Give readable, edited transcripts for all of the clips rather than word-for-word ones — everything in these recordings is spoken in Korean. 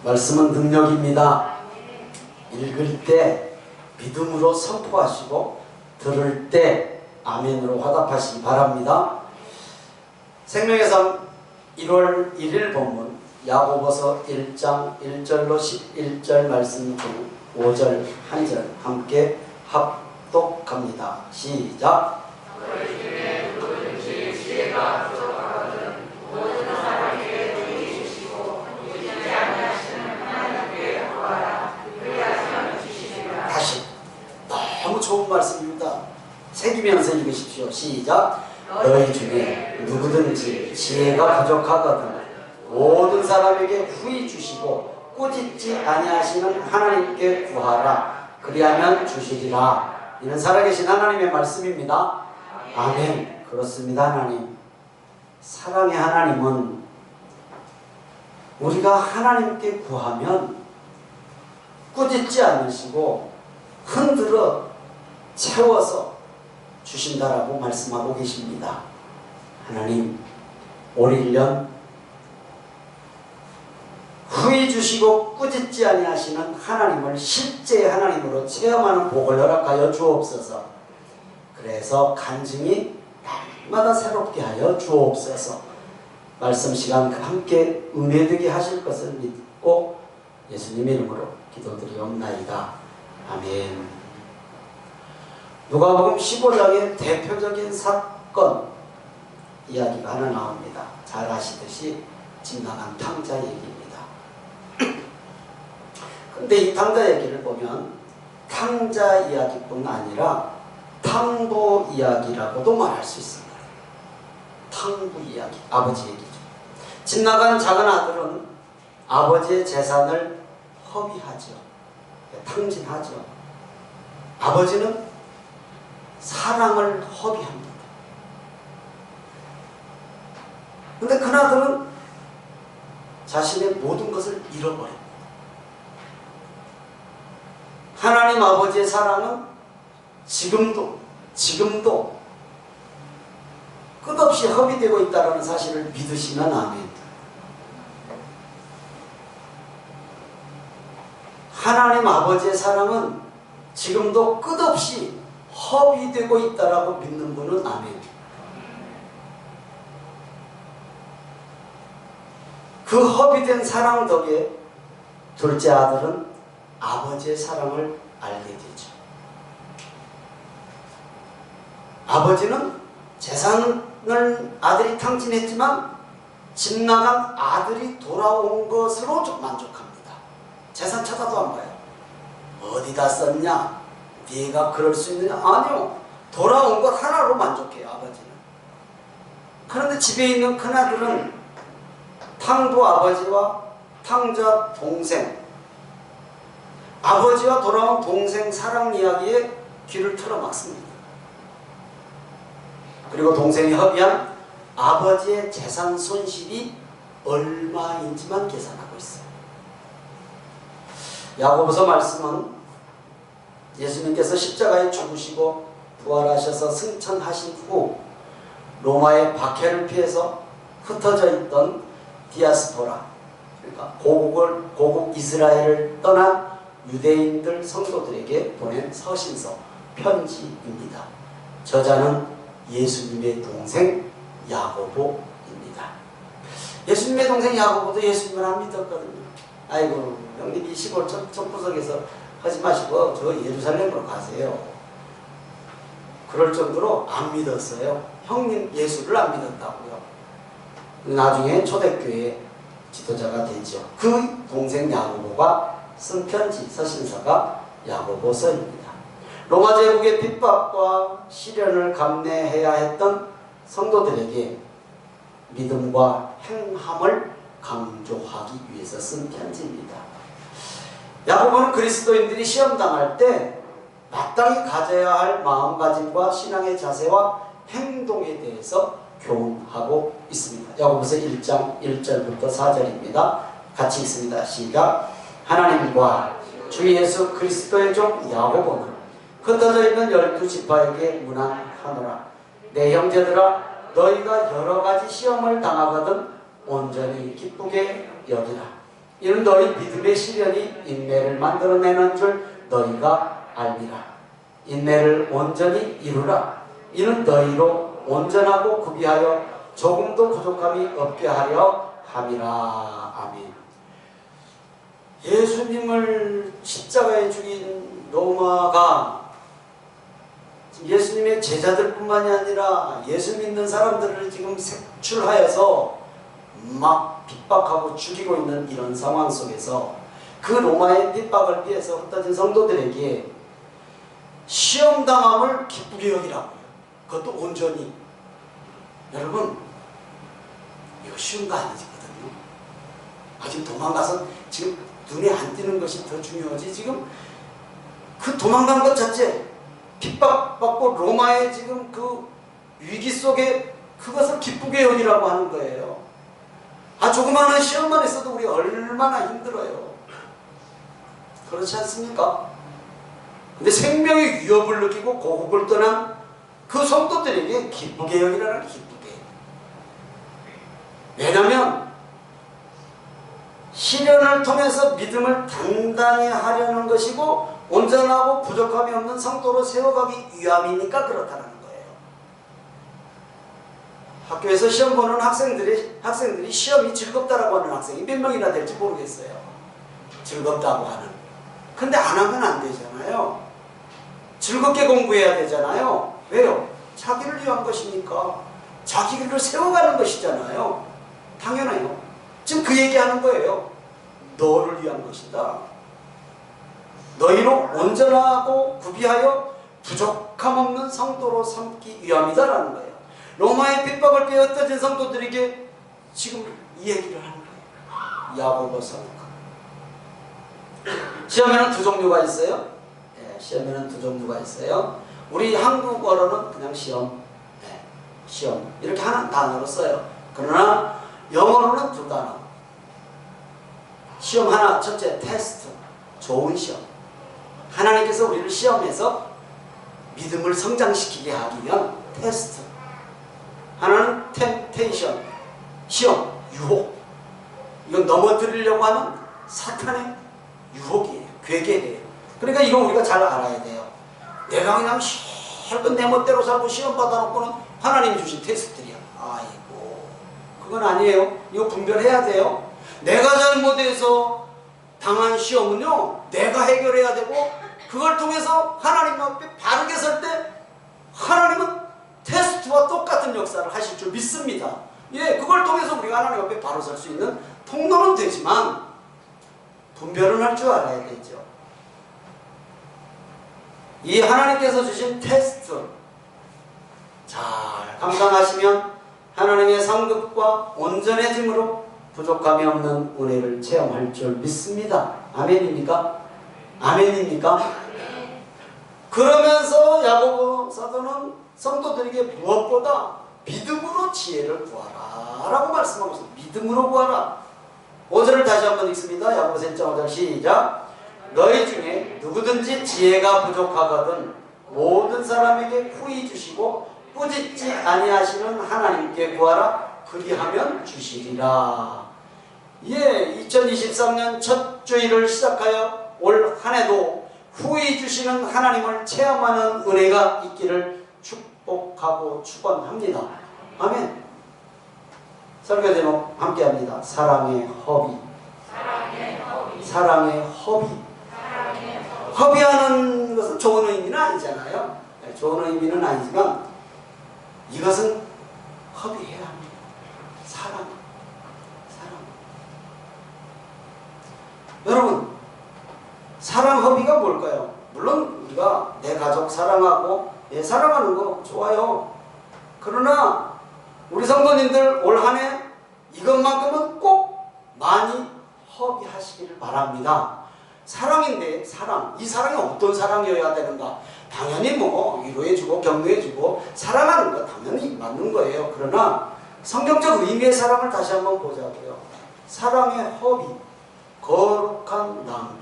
말씀은 능력입니다. 읽을 때 믿음으로 선포하시고 들을 때 아멘으로 화답하시기 바랍니다. 생명의 삶 1월 1일 본문 야고보서 1장 1절로 11절 말씀 중 5절 한 절 함께 합독합니다. 시작. 너희 중에 누구든지 지혜가 부족하거든 모든 사람에게 돈이 주시고 꾸짖지 아니하시는 하나님께 구하라. 그리하시면 주시리라. 다시 너무 좋은 말씀입니다. 새기면서 읽으십시오. 시작. 너희 중에 누구든지 지혜가 부족하거든 모든 사람에게 후히 주시고 꾸짖지 아니하시는 하나님께 구하라. 그리하면 주시리라. 이는 살아계신 하나님의 말씀입니다. 아멘. 그렇습니다. 하나님, 사랑의 하나님은 우리가 하나님께 구하면 꾸짖지 않으시고 흔들어 채워서 주신다라고 말씀하고 계십니다. 하나님, 올 1년 후히 주시고 꾸짖지 아니하시는 하나님을 실제 하나님으로 체험하는 복을 허락하여 주옵소서. 그래서 간증이 날마다 새롭게 하여 주옵소서. 말씀 시간 함께 은혜되게 하실 것을 믿고 예수님의 이름으로 기도드리옵나이다. 아멘. 누가복음 15장의 대표적인 사건 이야기가 하나 나옵니다. 잘 아시듯이 집 나간 탕자 얘기입니다. 근데 이 탕자 얘기를 보면 탕자 이야기뿐 아니라 탕보 이야기라고도 말할 수 있습니다. 탕부 이야기, 아버지 얘기죠. 집 나간 작은 아들은 아버지의 재산을 허비하죠. 탕진하죠. 아버지는 사랑을 허비합니다. 근데 그나들은 자신의 모든 것을 잃어버립니다. 하나님 아버지의 사랑은 지금도 끝없이 허비되고 있다는 사실을 믿으시면 아멘. 하나님 아버지의 사랑은 지금도 끝없이 허비되고 있다라고 믿는 분은 아멘. 그 허비된 사랑 덕에 둘째 아들은 아버지의 사랑을 알게 되죠. 아버지는 재산을 아들이 탕진했지만 집 나간 아들이 돌아온 것으로 좀 만족합니다. 재산 찾아도 안 봐요. 어디다 썼냐? 네가 그럴 수 있느냐? 아니요. 돌아온 것 하나로 만족해요. 아버지는. 그런데 집에 있는 큰아들은 탕부 아버지와 탕자 동생, 아버지와 돌아온 동생 사랑 이야기에 귀를 틀어막습니다. 그리고 동생이 허비한 아버지의 재산 손실이 얼마인지만 계산하고 있어요. 야고보서 말씀은 예수님께서 십자가에 죽으시고 부활하셔서 승천하신 후 로마의 박해를 피해서 흩어져 있던 디아스포라, 그러니까 고국 이스라엘을 떠난 유대인들 성도들에게 보낸 서신서, 편지입니다. 저자는 예수님의 동생 야고보입니다. 예수님의 동생 야고보도 예수님을 안 믿었거든요. 아이고, 형님 이 시골 척구석에서 하지 마시고 저 예루살렘으로 가세요. 그럴 정도로 안 믿었어요. 형님 예수를 안 믿었다고요. 나중에 초대교회 지도자가 되죠. 그 동생 야고보가 쓴 편지, 서신서가 야고보서입니다. 로마 제국의 핍박과 시련을 감내해야 했던 성도들에게 믿음과 행함을 강조하기 위해서 쓴 편지입니다. 야고보는 그리스도인들이 시험당할 때 마땅히 가져야 할 마음가짐과 신앙의 자세와 행동에 대해서 교훈하고 있습니다. 야고보서 1장 1절부터 4절입니다. 같이 읽습니다. 시작. 하나님과 주 예수 그리스도의 종 야고보는 흩어져 있는 12지파에게 문안하노라. 내 형제들아, 너희가 여러 가지 시험을 당하거든 온전히 기쁘게 여기라. 이는 너희 믿음의 시련이 인내를 만들어내는 줄 너희가 알미라. 인내를 온전히 이루라. 이는 너희로 온전하고 구비하여 조금도 부족함이 없게 하려 함이라. 아멘. 예수님을 십자가에 죽인 로마가 예수님의 제자들뿐만이 아니라 예수 믿는 사람들을 지금 색출하여서 막 핍박하고 죽이고 있는 이런 상황 속에서 그 로마의 핍박을 피해서 흩어진 성도들에게 시험당함을 기쁘게 여기라고요. 그것도 온전히. 여러분, 이거 쉬운 거 아니거든요. 지금 도망가서 지금 눈에 안 띄는 것이 더 중요하지. 지금 그 도망간 것 자체, 핍박받고 로마의 지금 그 위기 속에 그것을 기쁘게 여기라고 하는 거예요. 조그마한 시험만 있어도 우리 얼마나 힘들어요. 그렇지 않습니까? 근데 생명의 위협을 느끼고 고국을 떠난 그 성도들에게 기쁘게 여기라는, 기쁘게. 왜냐하면 시련을 통해서 믿음을 단단히 하려는 것이고 온전하고 부족함이 없는 성도로 세워가기 위함이니까 그렇다는 거예요. 학교에서 시험 보는 학생들이 시험이 즐겁다라고 하는 학생이 몇 명이나 될지 모르겠어요. 즐겁다고 하는. 근데 안 하면 안 되잖아요. 즐겁게 공부해야 되잖아요. 왜요? 자기를 위한 것이니까. 자기를 세워가는 것이잖아요. 당연해요. 지금 그 얘기하는 거예요. 너를 위한 것이다. 너희로 온전하고 구비하여 부족함 없는 성도로 삼기 위함이다라는 거예요. 로마의 핍박을 피해 흩어진 성도들에게 지금 이 얘기를 하는 거예요. 야고보서. 시험에는 두 종류가 있어요. 시험에는 두 종류가 있어요. 우리 한국어로는 그냥 시험, 시험 이렇게 하는 단어로 써요. 그러나 영어로는 두 단어. 시험 하나, 첫째 테스트, 좋은 시험. 하나님께서 우리를 시험해서 믿음을 성장시키게 하기 위한 테스트. 하나는 템테이션, 시험, 유혹. 이건 넘어뜨리려고 하는 사탄의 유혹이에요. 괴계예요. 그러니까 이거 우리가 잘 알아야 돼요. 내가 그냥 실컷 내 멋대로 살고 시험 받아놓고는 하나님이 주신 테스트들이야. 아이고, 그건 아니에요. 이거 분별해야 돼요. 내가 잘못해서 당한 시험은요, 내가 해결해야 되고, 그걸 통해서 하나님 앞에 바르게 설 때 하나님은 테스트와 똑같은 역사를 하실 줄 믿습니다. 그걸 통해서 우리가 하나님 앞에 바로 설 수 있는 통로는 되지만 분별은 할 줄 알아야 되죠. 이 하나님께서 주신 테스트 잘 감당하시면 하나님의 상급과 온전해짐으로 부족함이 없는 은혜를 체험할 줄 믿습니다. 아멘입니까? 아멘입니까? 그러면서 야고보 사도는 성도들에게 무엇보다 믿음으로 지혜를 구하라 라고 말씀하고 있습니다. 믿음으로 구하라. 5절을 다시 한번 읽습니다. 야고보서 1장 5절 시작. 너희 중에 누구든지 지혜가 부족하거든 모든 사람에게 후히 주시고 꾸짖지 아니하시는 하나님께 구하라. 그리하면 주시리라. 2023년 첫 주일을 시작하여 올 한 해도 후히 주시는 하나님을 체험하는 은혜가 있기를 축복하고 축원합니다. 아멘. 설교 제목 함께합니다. 사랑의 허비. 사랑의 허비. 허비하는 것은 좋은 의미는 아니잖아요. 좋은 의미는 아니지만 이것은 허비해야 합니다. 사랑. 여러분, 사랑 허비가 뭘까요? 물론 우리가 내 가족 사랑하고 내 사랑하는 거 좋아요. 그러나 우리 성도님들 올 한 해 이것만큼은 꼭 많이 허비하시기를 바랍니다. 사랑인데 사랑, 이 사랑이 어떤 사랑이어야 되는가? 당연히 뭐 위로해주고 격려해주고 사랑하는 거 당연히 맞는 거예요. 그러나 성경적 의미의 사랑을 다시 한번 보자고요. 사랑의 허비, 거룩한 낭비,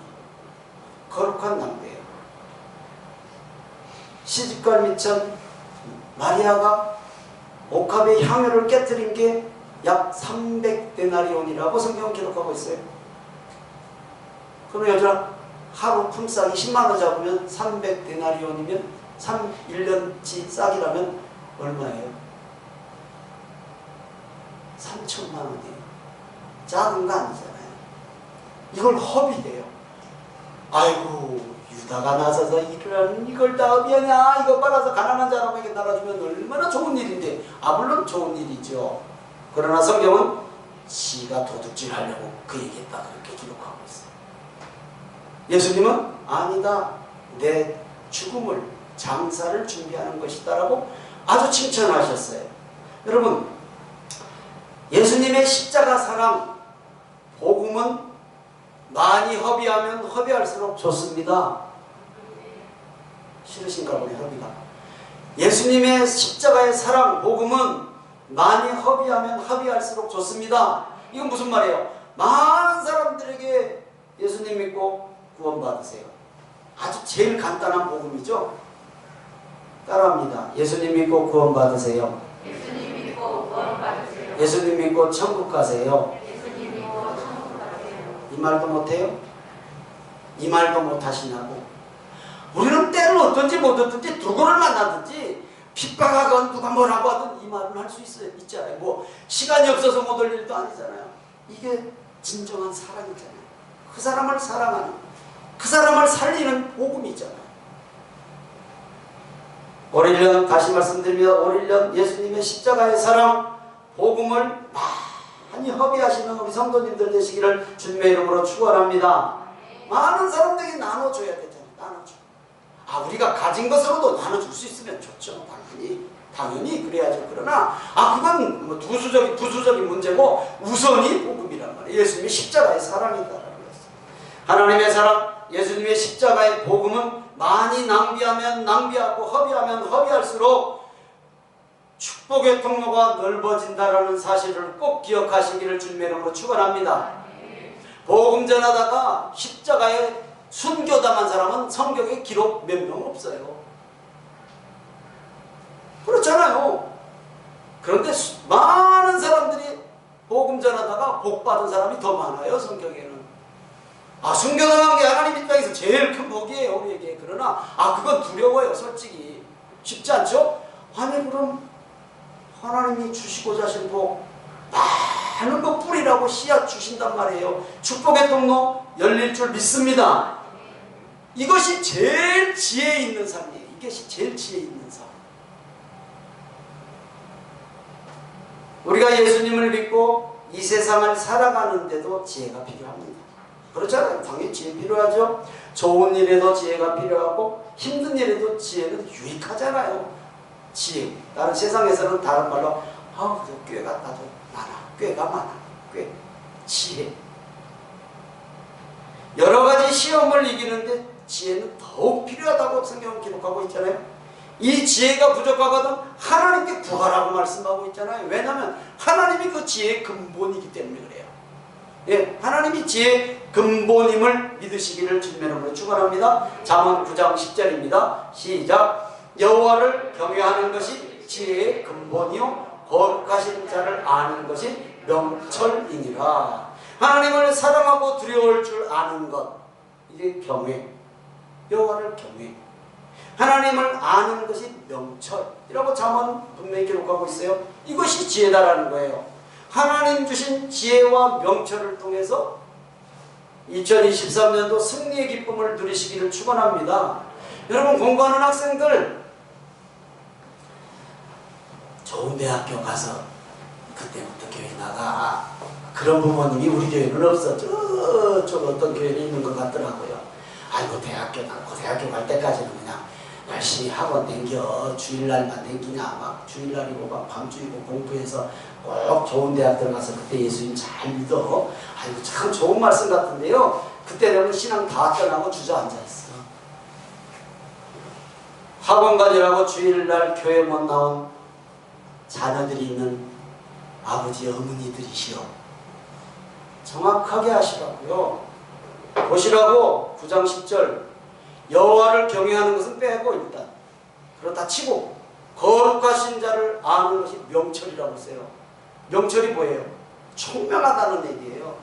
거룩한 낭비예요. 시집갈 미천 마리아가 옥합의 향유를 깨뜨린 게 약 300데나리온이라고 성경은 기록하고 있어요. 그럼 여자 하루 품삯이 10만원 잡으면 300데나리온이면 1년치 싹이라면 얼마예요? 3천만 원이에요. 작은 거 아니잖아요. 이걸 허비해요. 아이고 유다가 나서서 이걸 다 허비하냐, 이거 빨아서 가난한 사람에게 나눠주면 얼마나 좋은 일인데. 물론 좋은 일이죠. 그러나 성경은 지가 도둑질하려고 그 얘기했다 그렇게 기록하고 있어요. 예수님은 아니다, 내 죽음을, 장사를 준비하는 것이다 라고 아주 칭찬하셨어요. 여러분, 예수님의 십자가 사랑, 복음은 많이 허비하면 허비할수록 좋습니다. 싫으신가 보네, 허비가. 예수님의 십자가의 사랑, 복음은 많이 허비하면 허비할수록 좋습니다. 이건 무슨 말이에요? 많은 사람들에게 예수님 믿고 구원받으세요. 아주 제일 간단한 복음이죠. 따라합니다. 예수님 믿고 구원받으세요. 예수님 믿고 구원받으세요. 예수님 믿고 천국 가세요. 예수님 믿고 천국 가세요. 이 말도 못해요? 이 말도 못하시냐고. 우리는 때를 어떤지 못 어떤지 누구를 만나든지 핍박하건 누가 뭐라고 하든 이 말을 할 수 있잖아요. 뭐 시간이 없어서 못 올 일도 아니잖아요. 이게 진정한 사랑이잖아요. 그 사람을 사랑하는, 그 사람을 살리는 복음이잖아요. 올 1년 다시 말씀드립니다. 올 1년 예수님의 십자가의 사랑, 복음을 많이 허비하시는 우리 성도님들 되시기를 주님의 이름으로 축원합니다. 많은 사람들에게 나눠줘야 되잖아요. 나눠줘. 우리가 가진 것으로도 나눠줄 수 있으면 좋죠. 당연히 그래야죠. 그러나 그건 뭐 부수적인 문제고 우선이 복음이란 말이에요. 예수님의 십자가의 사랑이다라는 거였어요. 하나님의 사랑, 예수님의 십자가의 복음은 많이 낭비하면 낭비하고 허비하면 허비할수록 축복의 통로가 넓어진다라는 사실을 꼭 기억하시기를 주님의 이름으로 축원합니다. 복음 전하다가 십자가에 순교당한 사람은 성경에 기록 몇 명 없어요. 그렇잖아요. 그런데 많은 사람들이 복음 전하다가 복 받은 사람이 더 많아요. 성경에는. 순교당한 게 하나님 입장에서 제일 큰 복이에요, 우리에게. 그러나 그건 두려워요. 솔직히 쉽지 않죠? 그럼 하나님이 주시고자 하신 복 많은 거 뿌리라고 씨앗 주신단 말이에요. 축복의 통로 열릴 줄 믿습니다. 이것이 제일 지혜 있는 삶이에요. 이것이 제일 지혜 있는 삶. 우리가 예수님을 믿고 이 세상을 살아가는데도 지혜가 필요합니다. 그렇잖아요. 당연히 지혜 필요하죠. 좋은 일에도 지혜가 필요하고 힘든 일에도 지혜는 유익하잖아요. 지혜. 다른 세상에서는 다른 말로 꾀가 나도 많아. 꾀가 많아. 꾀. 지혜. 여러 가지 시험을 이기는데 지혜는 더욱 필요하다고 성경은 기록하고 있잖아요. 이 지혜가 부족하거든 하나님께 구하라고 말씀하고 있잖아요. 왜냐하면 하나님이 그 지혜의 근본이기 때문에 그래요. 예, 하나님이 지혜의 근본임을 믿으시기를 주님의 이름으로 축원합니다. 잠언 9장 10절입니다. 시작. 여호와를 경외하는 것이 지혜의 근본이요 거룩하신 자를 아는 것이 명철이니라. 하나님을 사랑하고 두려울 줄 아는 것, 이게 경외. 여호와를 경외. 하나님을 아는 것이 명철이라고 잠언 분명히 기록하고 있어요. 이것이 지혜다라는 거예요. 하나님 주신 지혜와 명철을 통해서 2023년도 승리의 기쁨을 누리시기를 축원합니다. 여러분, 공부하는 학생들 좋은 대학교 가서 그때부터 교회 나가. 그런 부모님이 우리 교회는 없어. 저쪽 어떤 교회에 있는 것 같더라고요. 대학교 갈 때까지는 그냥 열심히 학원 댕겨. 주일날만 댕기냐. 막 주일날이고 막 밤주이고 공부해서 꼭 좋은 대학 들어가서 그때 예수님 잘 믿어. 참 좋은 말씀 같은데요. 그때 되면 신앙 다 떠나고 주저앉아 있어. 학원 가지라고 주일날 교회 못 나온 자녀들이 있는 아버지 어머니들이시여, 정확하게 하시라고요. 보시라고 9장 10절 여호와를 경외하는 것은 빼고 일단 그렇다 치고 거룩하신 자를 아는 것이 명철이라고 했어요. 명철이 뭐예요? 총명하다는 얘기예요.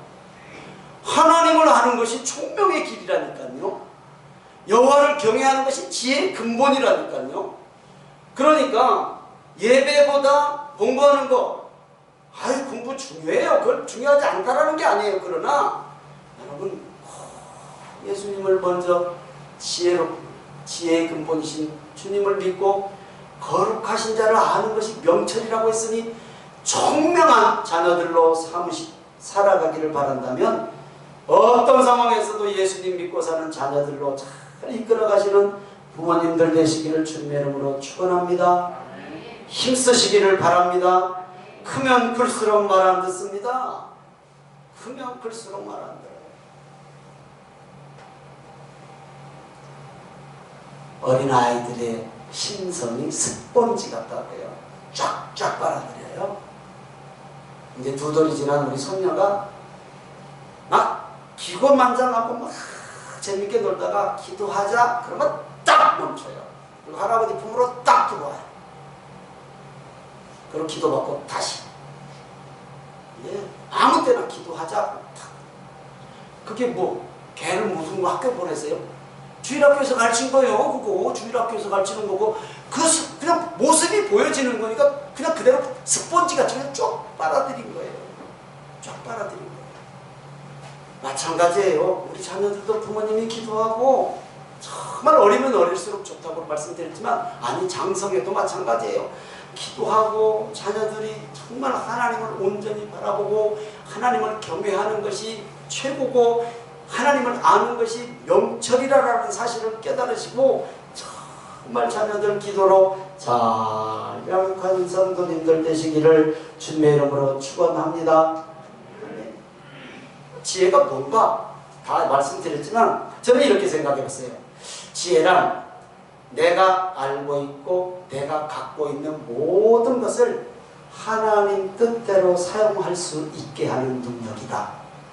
하나님을 아는 것이 총명의 길이라니까요. 여호와를 경외하는 것이 지혜의 근본이라니까요. 그러니까 예배보다 공부하는 거, 공부 중요해요. 그걸 중요하지 않다라는 게 아니에요. 그러나 여러분, 예수님을 먼저 지혜의 근본이신 주님을 믿고 거룩하신 자를 아는 것이 명철이라고 했으니 총명한 자녀들로 살아가기를 바란다면 어떤 상황에서도 예수님 믿고 사는 자녀들로 잘 이끌어가시는 부모님들 되시기를 주님의 이름으로 축원합니다. 힘쓰시기를 바랍니다. 크면 클수록 말 안 듣습니다. 크면 클수록 말 안 들어요. 어린아이들의 심성이 스펀지 같다고요. 쫙쫙 빨아들여요. 이제 2돌이 지난 우리 손녀가 막 기고만장하고 막 재밌게 놀다가 기도하자 그러면 딱 멈춰요. 그리고 할아버지 품으로 딱 들어와요. 그리고 기도받고 다시. 아무 때나 기도하자. 딱. 그게 뭐 걔를 무슨 학교 보내세요? 주일학교에서 가르친 거예요. 그거 주일학교에서 가르치는 거고 그냥 모습이 보여지는 거니까 그냥 그대로 스펀지같이 그냥 쭉 빨아들인 거예요. 쫙 빨아들인 거예요. 마찬가지예요. 우리 자녀들도 부모님이 기도하고 정말 어리면 어릴수록 좋다고 말씀드렸지만 아니 장성에도 마찬가지예요. 기도하고 자녀들이 정말 하나님을 온전히 바라보고 하나님을 경외하는 것이 최고고 하나님을 아는 것이 명철이라는 사실을 깨달으시고 정말 자녀들 기도로 잘 양육한 성도님들 되시기를 주님의 이름으로 축원합니다. 지혜가 뭔가 다 말씀드렸지만 저는 이렇게 생각해봤어요. 지혜란 내가 알고 있고 내가 갖고 있는 모든 것을 하나님 뜻대로 사용할 수 있게 하는 능력이다.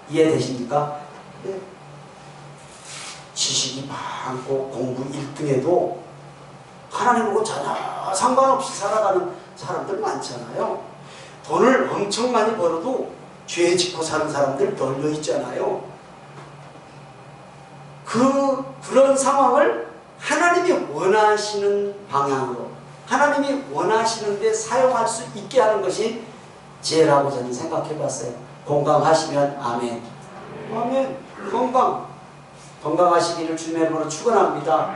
이해되십니까? 네. 지식이 많고 공부 1등해도 하나님하고 전혀 상관없이 살아가는 사람들 많잖아요. 돈을 엄청 많이 벌어도 죄 짓고 사는 사람들 널려 있잖아요. 그런 상황을 하나님이 원하시는 방향으로 하나님이 원하시는데 사용할 수 있게 하는 것이 지혜라고 저는 생각해 봤어요. 공감하시면 아멘. 아멘. 건강하시기를 주님의 이름으로 축원합니다.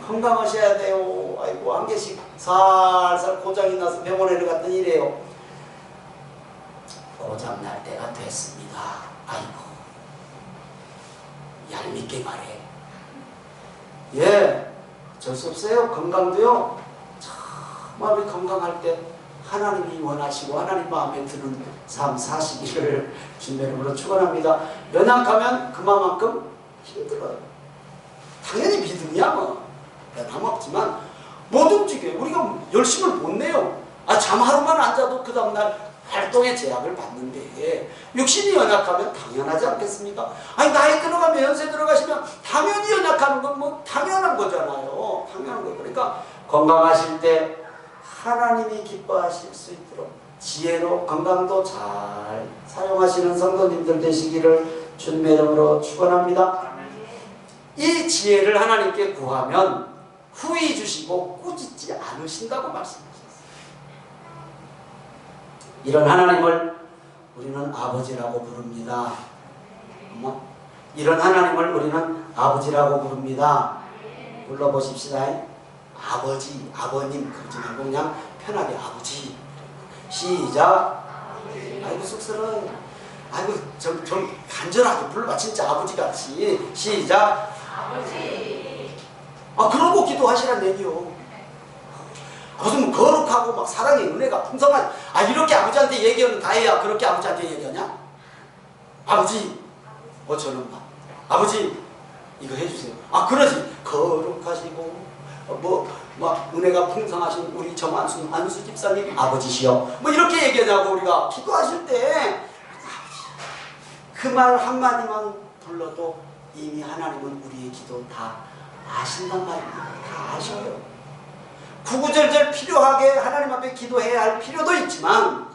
건강하셔야 돼요. 아이고 한 개씩 살살 고장이 나서 병원에 갔더니 이래요. 고장 날 때가 됐습니다. 아이고 얄밉게 말해. 어쩔 수 없어요. 건강도요. 정말 우리 건강할 때 하나님이 원하시고 하나님 마음에 드는 삶 사시기를 주님의 이름으로 축원합니다. 연약하면 그만큼 힘들어요. 당연히 믿음이야 뭐. 변함없지만 못 움직여요. 우리가 열심을 못 내요. 잠 하루만 안 자도 그 다음날 활동의 제약을 받는데 육신이 연약하면 당연하지 않겠습니까? 나이 들어가면 연세 들어가시면 당연히 연약하는 건 뭐 당연한 거잖아요. 당연한 거. 그러니까 건강하실 때 하나님이 기뻐하실 수 있도록 지혜로 건강도 잘 사용하시는 성도님들 되시기를 주님의 이름으로 축원합니다. 이 지혜를 하나님께 구하면 후히 주시고 꾸짖지 않으신다고 말씀하셨어요. 이런 하나님을 우리는 아버지라고 부릅니다. 이런 하나님을 우리는 아버지라고 부릅니다. 불러보십시다. 아버지, 아버님 그러지 말고 그냥 편하게 아버지. 시작. 아이고 쑥스러워요. 아이고 좀 간절하게 불러봐. 진짜 아버지같이. 시작. 아버지. 그러고 기도하시란 얘기요. 무슨 거룩하고 막 사랑의 은혜가 풍성한 이렇게 아버지한테 얘기하는 다 해야 그렇게 아버지한테 얘기하냐? 아버지 저는 아버지 이거 해주세요. 그러지. 거룩하시고 막 은혜가 풍성하신 우리 안수 집사님 아버지시여 이렇게 얘기하냐고. 우리가 기도하실 때 그 말 한마디만 불러도 이미 하나님은 우리의 기도 다 아신단 말입니다. 다 아셔요. 구구절절 필요하게 하나님 앞에 기도해야 할 필요도 있지만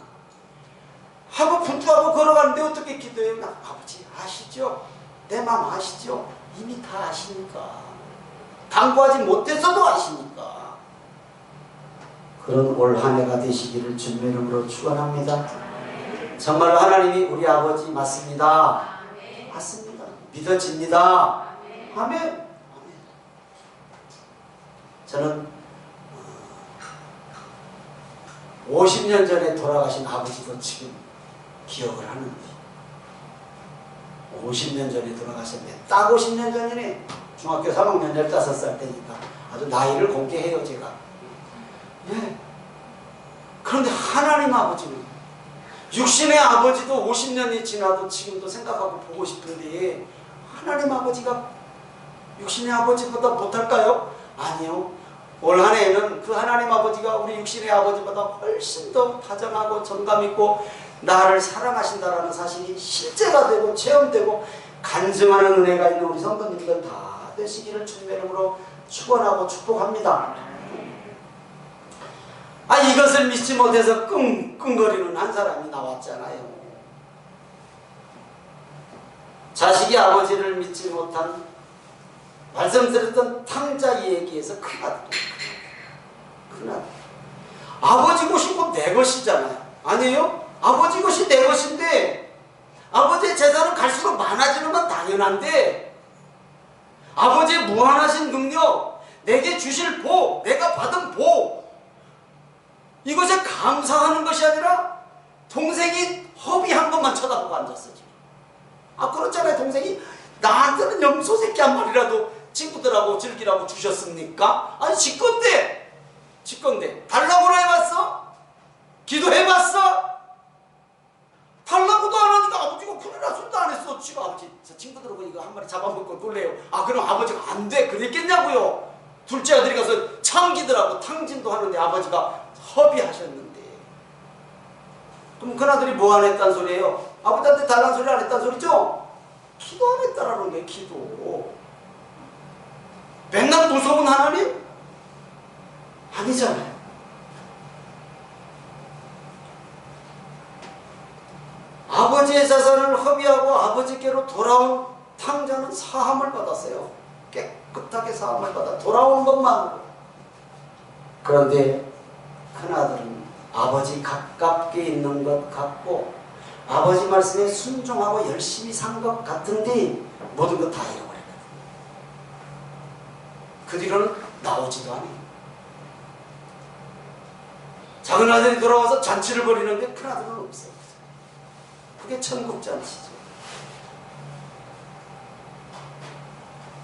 하고 분투하고 걸어가는데 어떻게 기도해요? 아버지 아시죠? 내 마음 아시죠? 이미 다 아시니까. 당부하지 못했어도 아시니까. 그런 올 한 해가 되시기를 주님의 이름으로 축원합니다. 정말로 하나님이 우리 아버지 맞습니다. 맞습니다. 믿어집니다. 아멘. 저는 50년 전에 돌아가신 아버지도 지금 기억을 하는데 50년 전에 돌아가셨네. 딱 50년 전이네. 중학교 3학년 15살 때니까 아주 나이를 곱게 해요 제가. 예. 그런데 하나님 아버지는 육신의 아버지도 50년이 지나도 지금도 생각하고 보고 싶은데 하나님 아버지가 육신의 아버지보다 못할까요? 아니요. 올 한 해에는 그 하나님 아버지가 우리 육신의 아버지보다 훨씬 더 다정하고 정감있고 나를 사랑하신다라는 사실이 실제가 되고 체험되고 간증하는 은혜가 있는 우리 성도님들 다 되시기를 주님의 이름으로 축원하고 축복합니다. 이것을 믿지 못해서 끙끙거리는 한 사람이 나왔잖아요. 자식이 아버지를 믿지 못한 말씀드렸던 탕자 이야기에서 큰아들. 아버지 것이 곧 내 것이잖아요. 아니에요? 아버지 것이 내 것인데 아버지의 재산은 갈수록 많아지는 건 당연한데 아버지의 무한하신 능력, 내게 주실 복, 내가 받은 복, 이것에 감사하는 것이 아니라 동생이 허비한 것만 쳐다보고 앉았어 지금. 그렇잖아요. 동생이 나한테는 염소 새끼 한 마리라도 친구들하고 즐기라고 주셨습니까? 지건데 달라고 해봤어? 기도해봤어? 달라고도 안 하니까 아버지가 그래 나 손도 안 했어. 지금 아버지 저 친구들하고 이거 한 마리 잡아먹고 놀래요. 그럼 아버지가 안 돼 그랬겠냐고요. 둘째 아들이 가서 창기들하고 탕진도 하는데 아버지가 허비하셨는데 그럼 큰아들이 뭐 안 했단 소리예요? 아버지한테 달라는 소리 안 했단 소리죠? 기도 안 했다라는 게 기도. 맨날 무서운 하나님? 아니잖아요. 아버지의 자산을 허비하고 아버지께로 돌아온 탕자는 사함을 받았어요. 깨끗하게 사함을 받아 돌아온 것만으로. 그런데 큰아들은 아버지 가깝게 있는 것 같고 아버지 말씀에 순종하고 열심히 산 것 같은데 모든 것 다 잃어버렸거든요. 그 뒤로는 나오지도 않아요. 작은 아들이 돌아와서 잔치를 벌이는데 큰 아들은 없어요. 그게 천국 잔치죠.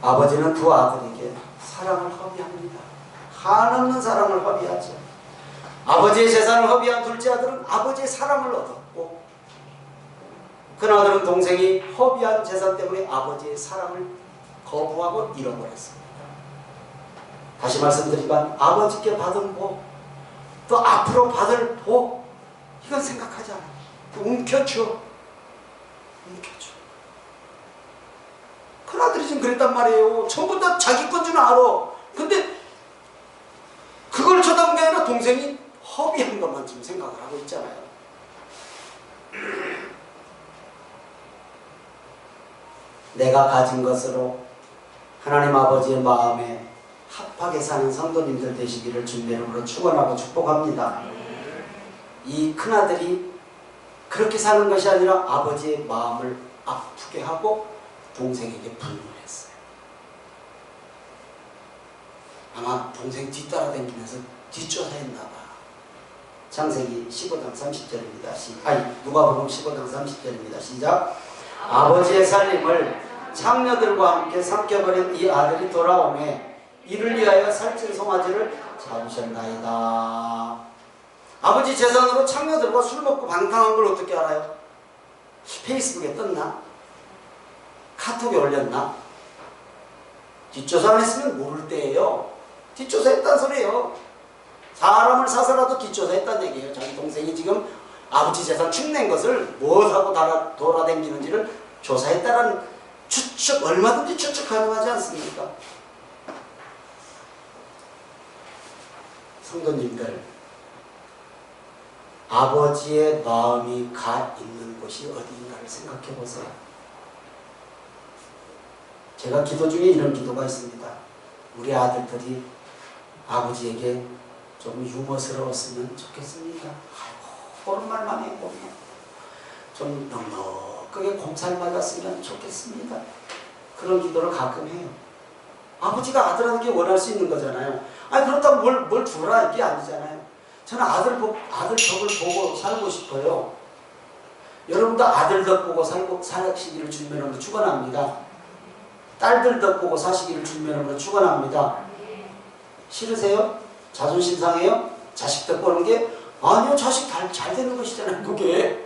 아버지는 두 아들에게 사랑을 허비합니다. 한없는 사랑을 허비하죠. 아버지의 재산을 허비한 둘째 아들은 아버지의 사랑을 얻었고 큰 아들은 동생이 허비한 재산 때문에 아버지의 사랑을 거부하고 잃어버렸습니다. 다시 말씀드리지만 아버지께 받은 복, 또 앞으로 받을 복, 이건 생각하지 않아요. 움켜쥐어. 큰아들이 지금 그랬단 말이에요. 전부 다 자기 건 줄 알아. 근데 그걸 쳐다본 게 아니라 동생이 허비한 것만 지금 생각을 하고 있잖아요. 내가 가진 것으로 하나님 아버지의 마음에 합하게 사는 성도님들 되시기를 주님의 이름으로 축원하고 축복합니다. 이 큰아들이 그렇게 사는 것이 아니라 아버지의 마음을 아프게 하고 동생에게 분노를 했어요. 아마 동생 뒤따라 다니면서 뒷조사했나 봐. 창세기 15장 30절입니다. 누가복음 15장 30절입니다. 시작. 아버지의 살림을 장녀들과 함께 삼켜버린 이 아들이 돌아오매 이를 위하여 살찐 송아지를 잡으셨나이다. 아버지 재산으로 장녀들과 술 먹고 방탕한 걸 어떻게 알아요? 페이스북에 떴나? 카톡에 올렸나? 뒷조사 안 했으면 모를 때예요. 뒷조사 했단 소리예요. 사람을 사서라도 뒷조사 했단 얘기예요. 자기 동생이 지금 아버지 재산 축낸 것을 무엇하고 돌아다니는지를 조사했다는 추측, 얼마든지 추측 가능하지 않습니까? 성도님들, 아버지의 마음이 가 있는 곳이 어디인가를 생각해 보세요. 제가 기도 중에 이런 기도가 있습니다. 우리 아들들이 아버지에게 좀 유머스러웠으면 좋겠습니다. 아이고, 오랜만에 보면 좀 넉넉하게 공살 맞았으면 좋겠습니다. 그런 기도를 가끔 해요. 아버지가 아들에게 원할 수 있는 거잖아요. 아니 그렇다고 뭘 주라 이게 아니잖아요. 저는 아들 덕을 보고 살고 싶어요. 여러분도 아들 덕 보고 사시기를 주님으로 축원합니다. 딸들 덕 보고 사시기를 주님으로 축원합니다. 싫으세요? 자존심 상해요? 자식 덕 보는 게? 아니요, 자식 잘 되는 것이잖아요, 그게.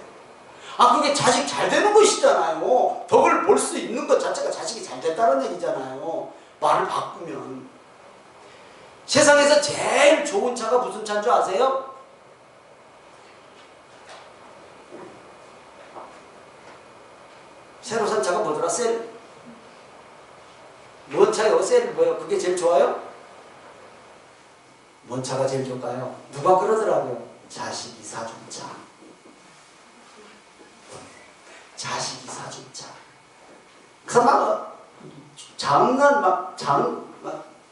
그게 자식 잘 되는 것이잖아요. 덕을 볼 수 있는 것 자체가 자식이 잘 됐다는 얘기잖아요. 말을 바꾸면. 세상에서 제일 좋은 차가 무슨 차인 줄 아세요? 새로 산 차가 뭐더라? 셀? 뭔 차요? 셀 뭐요? 그게 제일 좋아요? 뭔 차가 제일 좋을까요? 누가 그러더라고요. 자식이 사준 차. 자식이 사준 차. 그래서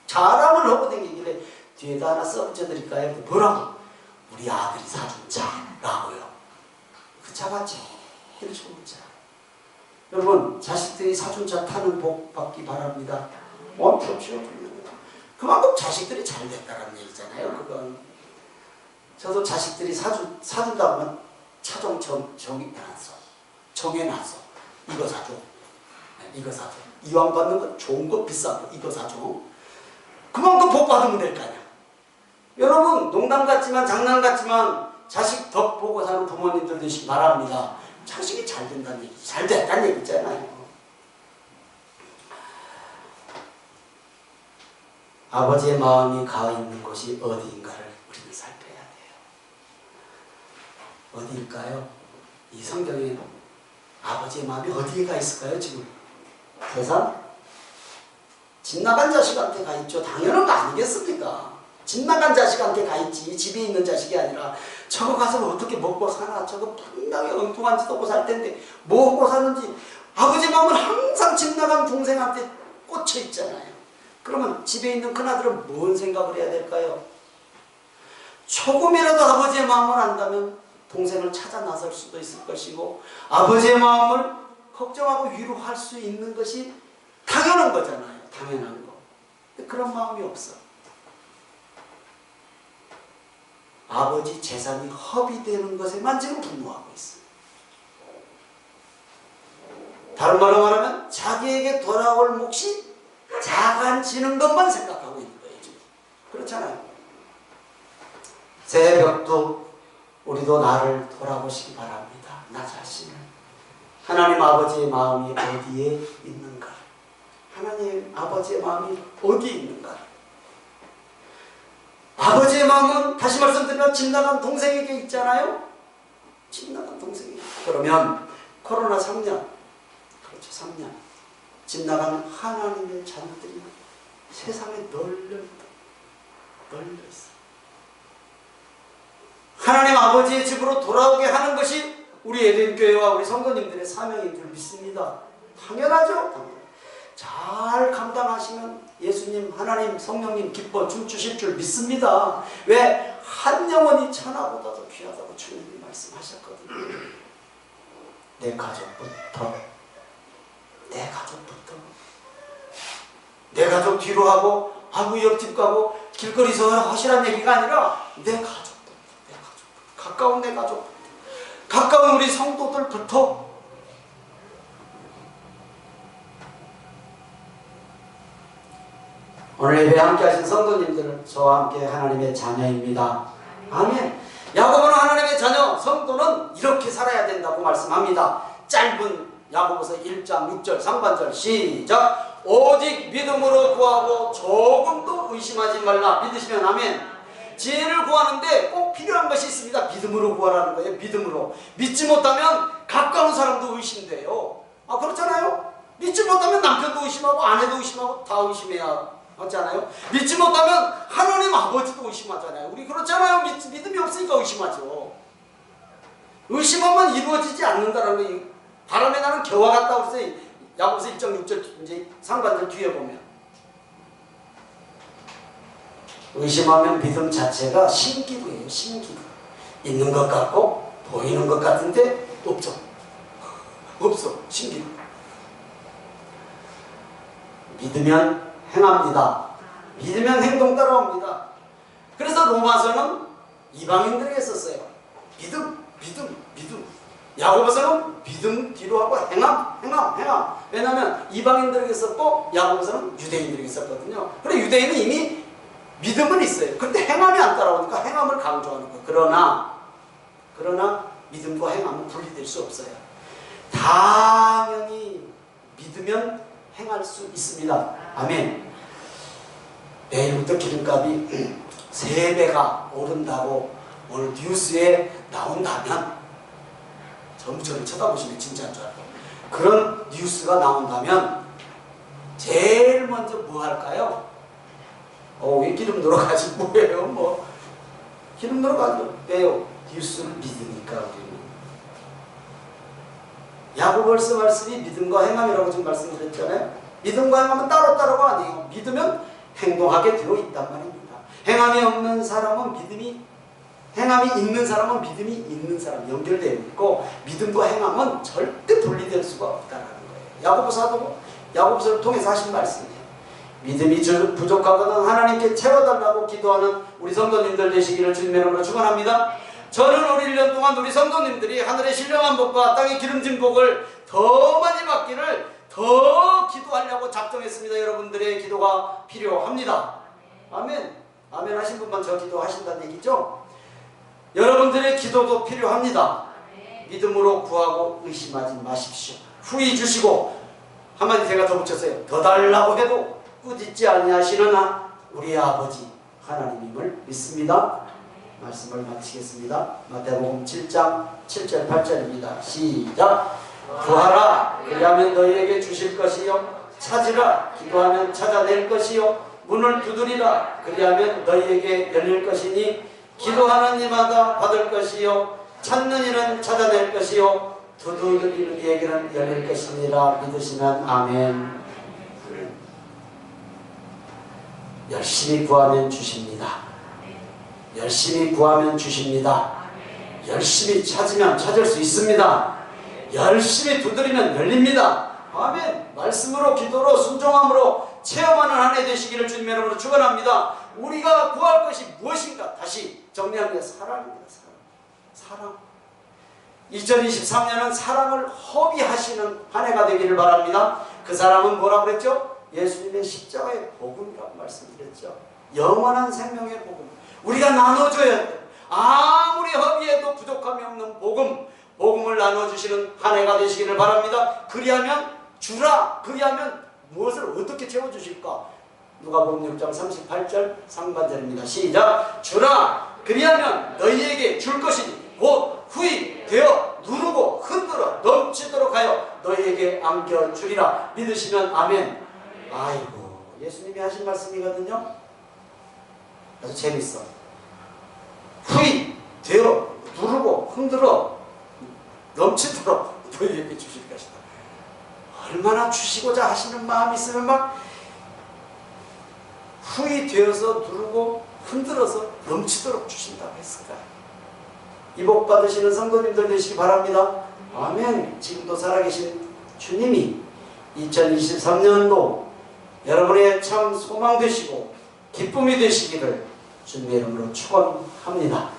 자랑을 하고 다니길래 뒤에다 하나 써붙여드릴까요? 뭐라고? 우리 아들이 사준 차라고요. 그 차가 제일 좋은 차. 여러분, 자식들이 사준 차 타는 복 받기 바랍니다. 그렇죠. 그만큼 자식들이 잘 됐다는 얘기잖아요. 그건. 저도 자식들이 사준다고 하면 차종 정해놨어. 이거 사줘. 이거 사줘. 이왕 받는 거 좋은 거 비싼 거 이거 사줘. 그만큼 복 받으면 될 거 아니야. 여러분, 농담 같지만 장난 같지만 자식 덕 보고 사는 부모님들 되시기 바랍니다. 자식이 잘 된다는 얘기, 잘 됐다는 얘기 있잖아요. 아버지의 마음이 가 있는 곳이 어디인가를 우리는 살펴야 돼요. 어디일까요? 이 성경에 아버지의 마음이 어디에 가 있을까요, 지금? 세상? 집 나간 자식한테 가 있죠. 당연한 거 아니겠습니까? 집 나간 자식한테 가 있지. 집에 있는 자식이 아니라 저거 가서 어떻게 먹고 사나. 저거 분명히 엉뚱한 짓 하고 살 텐데 뭐 하고 사는지. 아버지 마음은 항상 집 나간 동생한테 꽂혀 있잖아요. 그러면 집에 있는 큰아들은 뭔 생각을 해야 될까요? 조금이라도 아버지의 마음을 안다면 동생을 찾아 나설 수도 있을 것이고 아버지의 마음을 걱정하고 위로할 수 있는 것이 당연한 거잖아요. 당연한 거. 근데 그런 마음이 없어. 아버지 재산이 허비되는 것에만 지금 분노하고 있어. 다른 말로 말하면 자기에게 돌아올 몫이 작아지는 것만 생각하고 있는 거예요. 지금. 그렇잖아요. 새벽도 우리도 나를 돌아보시기 바랍니다. 나 자신을. 하나님 아버지의 마음이 어디에 있는가? 하나님 아버지의 마음이 어디에 있는가? 아버지의 마음은 다시 말씀드리면 집 나간 동생에게 있잖아요. 집 나간 동생에게. 그러면 코로나 3년, 그렇죠, 3년 집 나간 하나님의 자녀들이 세상에 널려 있어. 하나님 아버지의 집으로 돌아오게 하는 것이 우리 에덴교회와 우리 성도님들의 사명인 줄 믿습니다. 당연하죠. 잘 감당하시면 예수님, 하나님, 성령님 기뻐 춤추실 줄 믿습니다. 왜? 한 영혼이 천하보다도 귀하다고 주님이 말씀하셨거든요. 내 가족부터 내 가족 뒤로 하고 옆집 가고 길거리에서 하시란 얘기가 아니라 내 가족부터 가까운 내 가족부터 가까운 우리 성도들부터 오늘 예배 함께 하신 성도님들은 저와 함께 하나님의 자녀입니다. 아멘. 야고보는 하나님의 자녀, 성도는 이렇게 살아야 된다고 말씀합니다. 짧은 야고보서 1장 6절 상반절 시작. 오직 믿음으로 구하고 조금도 의심하지 말라. 믿으시면 아멘. 지혜를 구하는데 꼭 필요한 것이 있습니다. 믿음으로 구하라는 거예요. 믿음으로. 믿지 못하면 가까운 사람도 의심돼요. 그렇잖아요. 믿지 못하면 남편도 의심하고 아내도 의심하고 다 의심해야 하잖아요. 믿지 못하면 하나님 아버지도 의심하잖아요. 우리 그렇잖아요. 믿음이 없으니까 의심하죠. 의심하면 이루어지지 않는다라는 거예요. 바람에 나는 겨와 같다고 그래서 야고보서 1.6절 이제 상반절 뒤에 보면 의심하면 믿음 자체가 신기루예요. 신기루. 있는 것 같고 보이는 것 같은데 없죠. 없어. 신기루. 믿으면 행합니다. 믿으면 행동 따라옵니다. 그래서 로마서는 이방인들에게 썼어요. 믿음. 야고보서는 믿음 뒤로 하고 행함. 왜냐하면 이방인들에게 썼고 야고보서는 유대인들에게 썼거든요. 그래 유대인은 이미 믿음은 있어요. 그런데 행함이 안 따라오니까 행함을 강조하는 거예요. 그러나 믿음과 행함은 분리될 수 없어요. 당연히 믿으면 행할 수 있습니다. 아멘. 내일부터 기름값이 3배가 오른다고 오늘 뉴스에 나온다면 전부 저를 쳐다보시면 진짜인 줄 알고 그런 뉴스가 나온다면 제일 먼저 뭐 할까요? 왜 기름 넣어가지 뭐예요? 기름 넣어가지고 왜요? 뉴스를 믿으니까 우리는. 야고보서 말씀이 믿음과 행함이라고 지금 말씀드렸잖아요. 믿음과 행함은 따로따로가 아니에요. 믿으면 행동하게 되어 있단 말입니다. 행함이 없는 사람은 행함이 있는 사람은 믿음이 있는 사람 연결되어 있고 믿음과 행함은 절대 분리될 수가 없다는 거예요. 야고보서를 통해서 하신 말씀이에요. 믿음이 부족하거든 하나님께 채워달라고 기도하는 우리 성도님들 되시기를 주님의 이름으로 축원합니다. 저는 우리 1년 동안 우리 성도님들이 하늘의 신령한 복과 땅의 기름진 복을 더 많이 받기를 더 기도하려고 작정했습니다. 여러분들의 기도가 필요합니다. 아멘. 아멘 하신 분만 저 기도하신다는 얘기죠. 여러분들의 기도도 필요합니다. 믿음으로 구하고 의심하지 마십시오. 후히 주시고 한마디 제가 더 붙였어요. 더 달라고 해도 꾸짖지 아니하시느나 우리 아버지 하나님임을 믿습니다. 말씀을 마치겠습니다. 마태복음 7장 7절 8절입니다. 시작. 구하라 그리하면 너희에게 주실 것이요 찾으라 기도하면 찾아낼 것이요 문을 두드리라 그리하면 너희에게 열릴 것이니 기도하는 이마다 받을 것이요 찾는 이는 찾아낼 것이요 두드리는 이에게는 열릴 것이니라 믿으시면 아멘. 열심히 구하면 주십니다. 열심히 구하면 주십니다. 열심히 찾으면 찾을 수 있습니다. 열심히 두드리면 열립니다. 아멘. 말씀으로 기도로 순종함으로 체험하는 한 해 되시기를 주님의 이름으로 축원합니다. 우리가 구할 것이 무엇인가? 다시 정리합니다. 사랑입니다. 사랑. 2023년은 사랑을 허비하시는 한 해가 되기를 바랍니다. 그 사랑은 뭐라고 그랬죠? 예수님의 십자가의 복음이라고 말씀드렸죠. 영원한 생명의 복음. 우리가 나눠줘야 돼요. 아무리 허비해도 부족함이 없는 복음을 나눠주시는 한 해가 되시기를 바랍니다. 그리하면 주라. 그리하면 무엇을 어떻게 채워주실까? 누가복음 6장 38절 상반절입니다. 시작. 주라. 그리하면 너희에게 줄 것이니 곧 후히 되어 누르고 흔들어 넘치도록 하여 너희에게 안겨주리라. 믿으시면 아멘. 아이고 예수님이 하신 말씀이거든요. 아주 재밌어. 후히 되어 누르고 흔들어 넘치도록 너희에게 주실 것이다. 얼마나 주시고자 하시는 마음이 있으면 막 후히 되어서 누르고 흔들어서 넘치도록 주신다고 했을까. 이 복 받으시는 성도님들 되시기 바랍니다. 아멘. 지금도 살아계신 주님이 2023년도 여러분의 참 소망 되시고 기쁨이 되시기를 주님의 이름으로 축원합니다.